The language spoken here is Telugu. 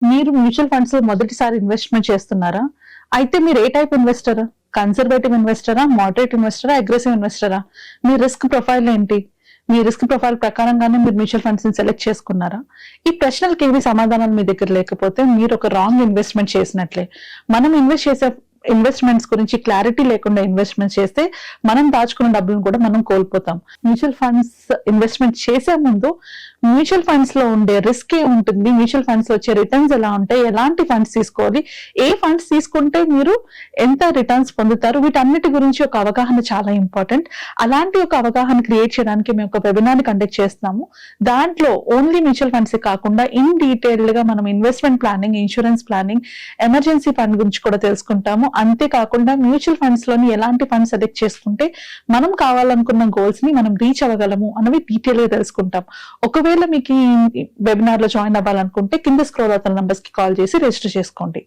మీరు మ్యూచువల్ ఫండ్స్ లో మొదటిసారి ఇన్వెస్ట్‌మెంట్ చేస్తున్నారా? అయితే మీరు ఏ టైప్ ఇన్వెస్టర్? కన్జర్వేటివ్ ఇన్వెస్టరా? మోడరేట్ ఇన్వెస్టరా? అగ్రెసివ్ ఇన్వెస్టరా? మీ రిస్క్ ప్రొఫైల్ ఏంటి? మీ రిస్క్ ప్రొఫైల్ ప్రకారంగానే మీరు మ్యూచువల్ ఫండ్స్‌ని సెలెక్ట్ చేసుకున్నారా? ఈ ప్రశ్నలకేవి సమాధానాలు మీ దగ్గర లేకపోతే మీరు ఒక రాంగ్ ఇన్వెస్ట్‌మెంట్ చేసినట్లే. మనం ఇన్వెస్ట్ చేసే ఇన్వెస్ట్‌మెంట్స్ గురించి క్లారిటీ లేకుండా ఇన్వెస్ట్‌మెంట్ చేస్తే మనం దాచుకున్న డబ్బులను కూడా మనం కోల్పోతాం. మ్యూచువల్ ఫండ్స్ ఇన్వెస్ట్‌మెంట్ చేసే ముందు మ్యూచువల్ ఫండ్స్ లో ఉండే రిస్క్ ఏముంటుంది? మ్యూచువల్ ఫండ్స్ లో వచ్చే రిటర్న్స్ ఎలా ఉంటాయి? ఎలాంటి ఫండ్స్ తీసుకోవాలి? ఏ ఫండ్స్ తీసుకుంటే మీరు ఎంత రిటర్న్స్ పొందుతారు? వీటన్నిటి గురించి ఒక అవగాహన చాలా ఇంపార్టెంట్. అలాంటి ఒక అవగాహన క్రియేట్ చేయడానికి మేము ఒక వెబినార్ కండక్ట్ చేస్తున్నాము. దాంట్లో ఓన్లీ మ్యూచువల్ ఫండ్స్ కాకుండా ఇన్ డీటెయిల్డ్ గా మనం investment planning, insurance planning, emergency fund గురించి కూడా తెలుసుకుంటాము. అంతేకాకుండా మ్యూచువల్ ఫండ్స్ లోని ఎలాంటి ఫండ్స్ సెలెక్ట్ చేసుకుంటే మనం కావాలనుకున్న గోల్స్ ని మనం రీచ్ అవ్వగలము అనేవి డీటెయిల్ గా తెలుసుకుంటాం. ఒకవేళ మీకు ఈ వెబినార్ లో జాయిన్ అవ్వాలనుకుంటే కింద స్క్రోల్ అవుతున్న నంబర్స్ కి కాల్ చేసి రిజిస్టర్ చేసుకోండి.